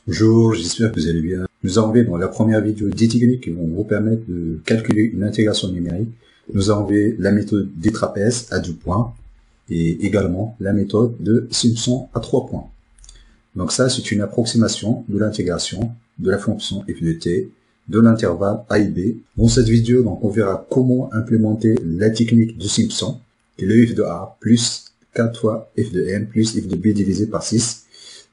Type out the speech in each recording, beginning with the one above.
Bonjour, j'espère que vous allez bien. Nous avons vu dans la première vidéo des techniques qui vont vous permettre de calculer une intégration numérique. Nous avons vu la méthode des trapèzes à 2 points et également la méthode de Simpson à 3 points. Donc ça, c'est une approximation de l'intégration de la fonction f de t de l'intervalle a et b. Dans cette vidéo, donc, on verra comment implémenter la technique de Simpson et le f de a plus 4 fois f de n plus f de b divisé par 6.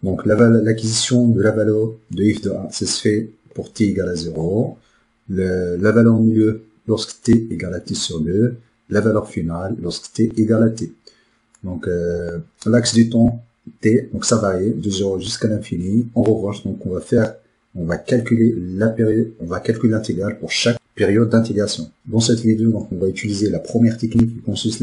Donc l'acquisition de la valeur de f de a, ça se fait pour t égale à 0. La valeur au milieu lorsque t égale à t sur 2. La valeur finale lorsque t égale à t. Donc l'axe du temps t, donc ça varie de 0 jusqu'à l'infini. En revanche, donc on va calculer la période, on va calculer l'intégrale pour chaque période d'intégration. Dans cette vidéo, donc on va utiliser la première technique qui consiste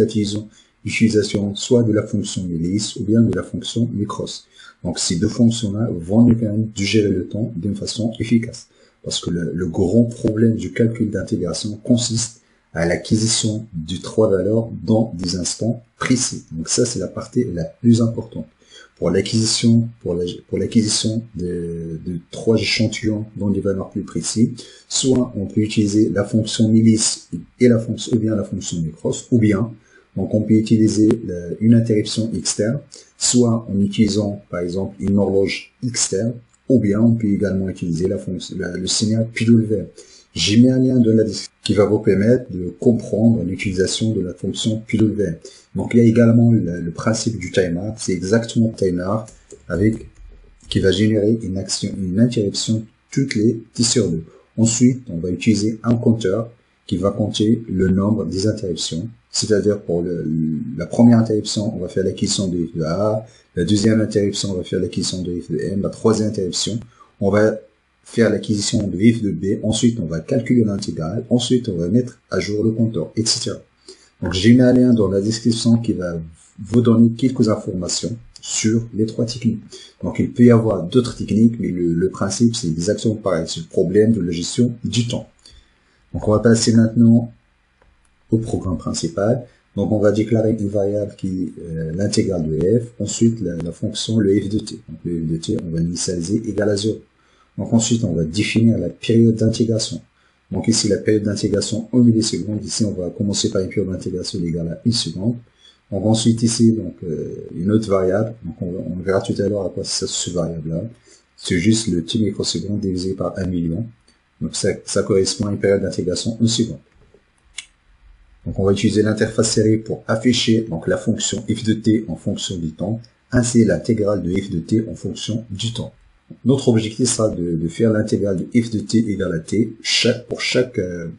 l'utilisation soit de la fonction Millis ou bien de la fonction Micros. Donc ces deux fonctions-là vont nous permettre de gérer le temps d'une façon efficace. Parce que le grand problème du calcul d'intégration consiste à l'acquisition de 3 valeurs dans des instants précis. Donc ça, c'est la partie la plus importante. Pour l'acquisition de 3 échantillons dans des valeurs plus précises, soit on peut utiliser la fonction Millis et ou bien la fonction Micros, ou bien donc on peut utiliser une interruption externe, soit en utilisant par exemple une horloge externe, ou bien on peut également utiliser le signal PWM. J'ai mis un lien dans la description qui va vous permettre de comprendre l'utilisation de la fonction PWM. Donc il y a également le principe du timer, c'est exactement le timer qui va générer une interruption toutes les 10 sur 2. Ensuite, on va utiliser un compteur qui va compter le nombre des interruptions. C'est-à-dire pour la première interruption, on va faire l'acquisition de f de a, la deuxième interruption, on va faire l'acquisition de f de n, la troisième interruption, on va faire l'acquisition de f de b, ensuite on va calculer l'intégrale, ensuite on va mettre à jour le compteur, etc. Donc j'ai mis un lien dans la description qui va vous donner quelques informations sur les 3 techniques. Donc il peut y avoir d'autres techniques, mais le principe c'est exactement pareil, c'est le problème de la gestion du temps. Donc on va passer maintenant au programme principal. Donc on va déclarer une variable qui est l'intégrale de f, ensuite la fonction le f de t. Donc le f de t, on va initialiser égal à 0. Donc ensuite on va définir la période d'intégration. Donc ici la période d'intégration en millisecondes, ici on va commencer par une période d'intégration égale à 1 seconde. Donc ensuite ici donc une autre variable, donc on verra tout à l'heure à quoi ça ce variable là. C'est juste le t microseconde divisé par 1 million. Donc ça correspond à une période d'intégration 1 seconde. Donc on va utiliser l'interface série pour afficher donc la fonction f de t en fonction du temps, ainsi l'intégrale de f de t en fonction du temps. Notre objectif sera de faire l'intégrale de f de t égale à t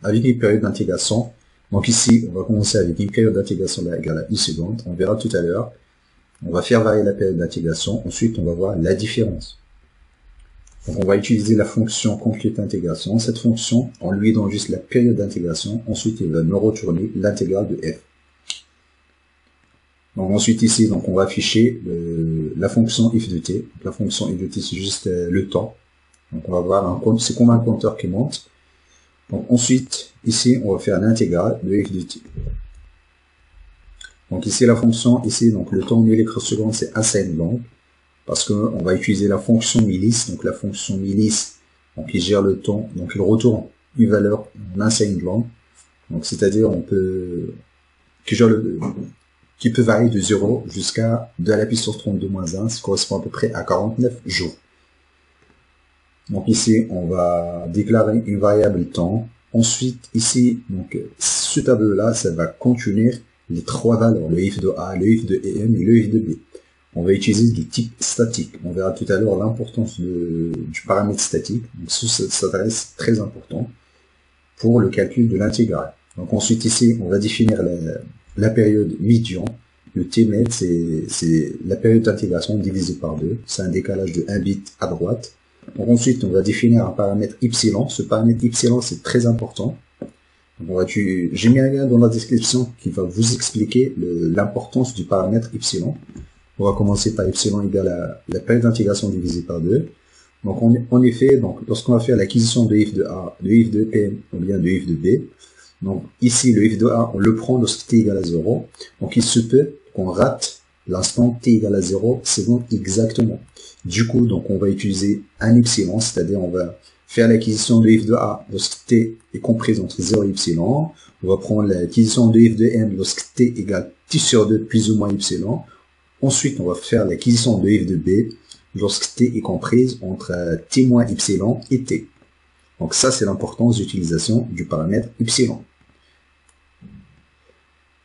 avec une période d'intégration. Donc ici, on va commencer avec une période d'intégration égale à 1 seconde. On verra tout à l'heure. On va faire varier la période d'intégration. Ensuite, on va voir la différence. Donc on va utiliser la fonction complete intégration. Cette fonction, on lui donne juste la période d'intégration. Ensuite, il va me retourner l'intégrale de f. Donc ensuite ici, donc on va afficher la fonction f de t. La fonction f de t, c'est juste le temps. Donc on va voir c'est comme un compteur qui monte. Donc ensuite, ici, on va faire l'intégrale de f de t. Donc ici la fonction, ici donc le temps en microsecondes, c'est unsigned long. Parce qu'on va utiliser la fonction Millis, donc la fonction Millis, donc qui gère le temps, donc il retourne une valeur en unsigned long, donc c'est-à-dire qui peut varier de 0 jusqu'à 2 à la puissance 32-1, ce qui correspond à peu près à 49 jours. Donc ici, on va déclarer une variable temps. Ensuite, ici, donc ce tableau-là, ça va contenir les 3 valeurs, le f de a, le f de n et le f de b. On va utiliser du type statique. On verra tout à l'heure l'importance du paramètre statique. Donc ça reste très important pour le calcul de l'intégrale. Donc ensuite ici, on va définir la période médian. Le tmet, c'est la période d'intégration divisée par 2. C'est un décalage de 1 bit à droite. Donc ensuite, on va définir un paramètre epsilon. Ce paramètre epsilon, c'est très important. J'ai mis un lien dans la description qui va vous expliquer l'importance du paramètre epsilon. On va commencer par epsilon égale à la période d'intégration divisée par 2. Donc en effet, donc lorsqu'on va faire l'acquisition de f de a, de f de n ou bien de f de b, donc ici le f de a, on le prend lorsque t égale à 0. Donc il se peut qu'on rate l'instant t égale à 0 secondes exactement. Du coup, donc on va utiliser un epsilon, c'est-à-dire on va faire l'acquisition de f de a lorsque t est comprise entre 0 et epsilon. On va prendre l'acquisition de f de m lorsque t égale t sur 2 plus ou moins epsilon. Ensuite, on va faire l'acquisition de f de b lorsque t est comprise entre t moins epsilon et t. Donc ça, c'est l'importance d'utilisation du paramètre epsilon.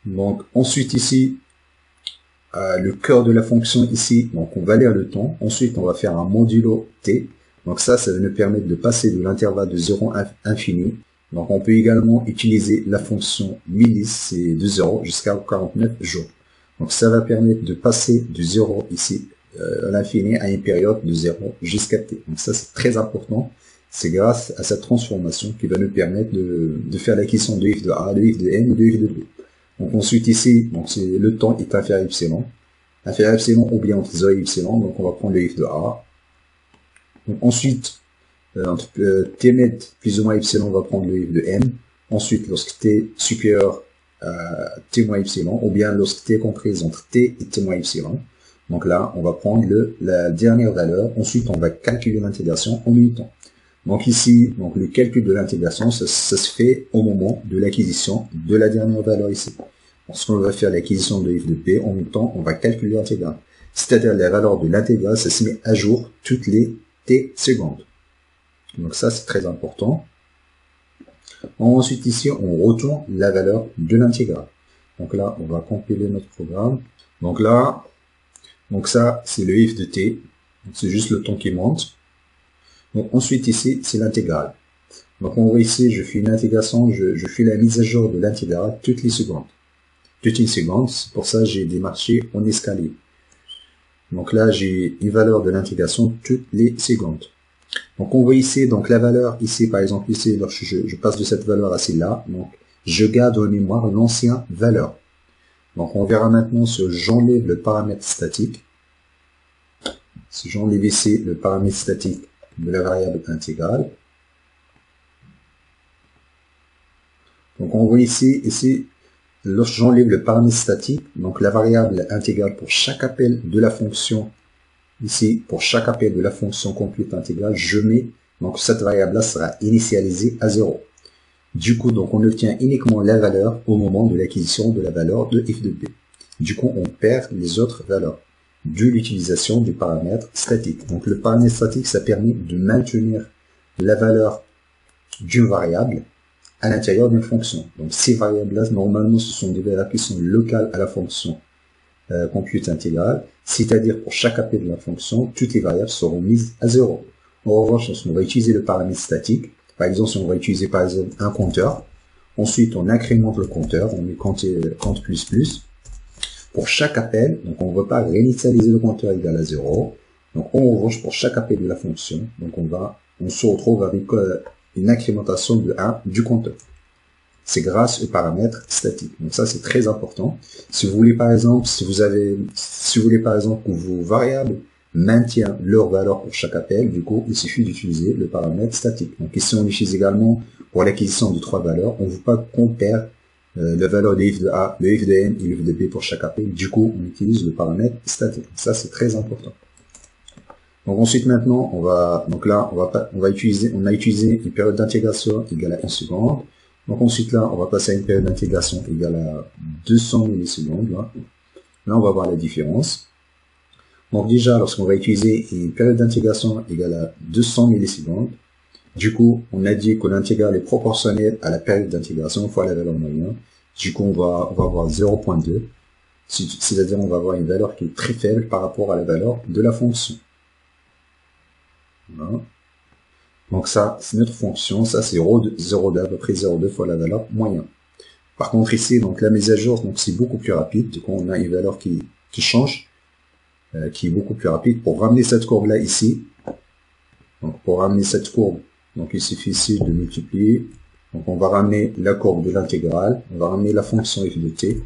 Donc ensuite ici, le cœur de la fonction ici, donc on va lire le temps. Ensuite, on va faire un modulo t. Donc ça va nous permettre de passer de l'intervalle de 0 à infini. Donc on peut également utiliser la fonction millis, c'est de 0 jusqu'à 49 jours. Donc ça va permettre de passer de 0 ici à l'infini à une période de 0 jusqu'à t. Donc ça c'est très important. C'est grâce à cette transformation qui va nous permettre de faire l'acquisition de f de a, de f de n et de f de b. Donc ensuite ici, donc le temps est inférieur à epsilon. Inférieur à epsilon ou bien entre 0 et epsilon, donc on va prendre le f de a. Donc ensuite, entre t net plus ou moins epsilon, on va prendre le f de m. Ensuite, lorsque t supérieur à t moins epsilon, ou bien lorsque t est comprise entre t et t moins epsilon. Donc là, on va prendre la dernière valeur. Ensuite, on va calculer l'intégration en même temps. Donc ici, donc le calcul de l'intégration, ça se fait au moment de l'acquisition de la dernière valeur ici. Lorsqu'on va faire l'acquisition de f de b, en même temps, on va calculer l'intégrale. C'est-à-dire la valeur de l'intégrale, ça se met à jour toutes les t secondes. Donc ça, c'est très important. Ensuite ici, on retourne la valeur de l'intégrale. Donc là, on va compiler notre programme. Donc là, donc ça, c'est le f de t. C'est juste le temps qui monte. Donc ensuite ici, c'est l'intégrale. Donc on voit ici, je fais une intégration, je fais la mise à jour de l'intégrale toutes les secondes. Toutes les secondes, c'est pour ça que j'ai démarché en escalier. Donc là, j'ai une valeur de l'intégration toutes les secondes. Donc on voit ici, donc la valeur ici, par exemple ici, lorsque je passe de cette valeur à celle-là, donc je garde en mémoire l'ancienne valeur. Donc on verra maintenant si j'enlève le paramètre statique. Si j'enlève ici le paramètre statique de la variable intégrale. Donc on voit ici, lorsque j'enlève le paramètre statique, donc la variable intégrale pour chaque appel de la fonction, ici, pour chaque appel de la fonction compute intégrale, je mets, donc cette variable-là sera initialisée à 0. Du coup, donc on obtient uniquement la valeur au moment de l'acquisition de la valeur de f de b. Du coup, on perd les autres valeurs de l'utilisation du paramètre statique. Donc le paramètre statique, ça permet de maintenir la valeur d'une variable à l'intérieur d'une fonction. Donc ces variables-là, normalement, ce sont des valeurs qui sont locales à la fonction compute intégrale, c'est-à-dire pour chaque appel de la fonction, toutes les variables seront mises à 0. En revanche, on va utiliser le paramètre statique. Par exemple, si on va utiliser par exemple un compteur, ensuite on incrémente le compteur, on met compte plus. Pour chaque appel, donc on ne va pas réinitialiser le compteur égal à 0. Donc en revanche, pour chaque appel de la fonction, donc on se retrouve avec une incrémentation de 1 du compteur. C'est grâce au paramètre statique. Donc ça, c'est très important. Si vous voulez par exemple, que vos variables maintiennent leur valeur pour chaque appel, du coup, il suffit d'utiliser le paramètre statique. Donc ici, on utilise également pour l'acquisition de 3 valeurs. On ne veut pas qu'on perd la valeur de f de a, de f de n et de f de b pour chaque appel. Du coup, on utilise le paramètre statique. Ça, c'est très important. Donc ensuite, maintenant, on a utilisé une période d'intégration égale à 1 seconde. Donc ensuite là, on va passer à une période d'intégration égale à 200 millisecondes. Là, on va voir la différence. Donc déjà, lorsqu'on va utiliser une période d'intégration égale à 200 millisecondes, du coup, on a dit que l'intégrale est proportionnelle à la période d'intégration fois la valeur moyenne. Du coup, on va avoir 0.2. C'est-à-dire, on va avoir une valeur qui est très faible par rapport à la valeur de la fonction. Voilà. Donc ça, c'est notre fonction, ça c'est 0,2 à peu près 0,2 fois la valeur moyenne. Par contre ici, donc la mise à jour, donc c'est beaucoup plus rapide. Du coup, on a une valeur qui change, qui est beaucoup plus rapide. Pour ramener cette courbe là ici, donc pour ramener cette courbe, donc il suffit ici de multiplier. Donc on va ramener la courbe de l'intégrale, on va ramener la fonction f de t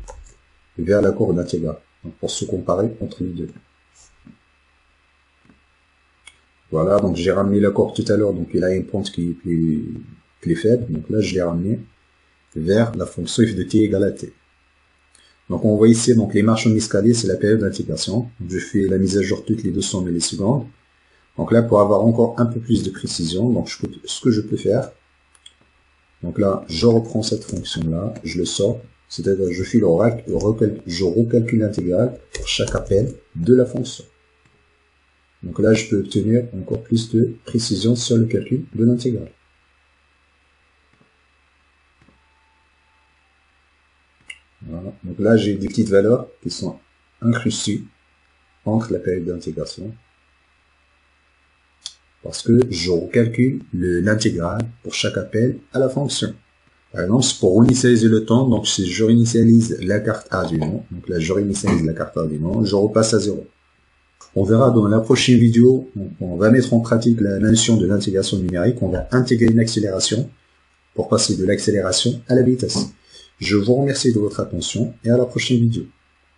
vers la courbe d'intégrale. Donc pour se comparer entre les deux. Voilà, donc j'ai ramené la courbe tout à l'heure, donc il a une pente qui est faible, donc là je l'ai ramené vers la fonction f de t égale à t. Donc on voit ici donc les marches en escalier, c'est la période d'intégration. Je fais la mise à jour toutes les 200 millisecondes. Donc là, pour avoir encore un peu plus de précision, donc ce que je peux faire, donc là, je reprends cette fonction-là, je le sors, c'est-à-dire je fais je recalcule l'intégrale pour chaque appel de la fonction. Donc là, je peux obtenir encore plus de précision sur le calcul de l'intégrale. Voilà. Donc là, j'ai des petites valeurs qui sont incrustées entre la période d'intégration, parce que je recalcule l'intégrale pour chaque appel à la fonction. Par exemple, pour réinitialiser le temps, donc si je réinitialise la carte Arduino, donc là je réinitialise la carte Arduino, je repasse à 0. On verra dans la prochaine vidéo, on va mettre en pratique la notion de l'intégration numérique, on va intégrer une accélération pour passer de l'accélération à la vitesse. Je vous remercie de votre attention et à la prochaine vidéo.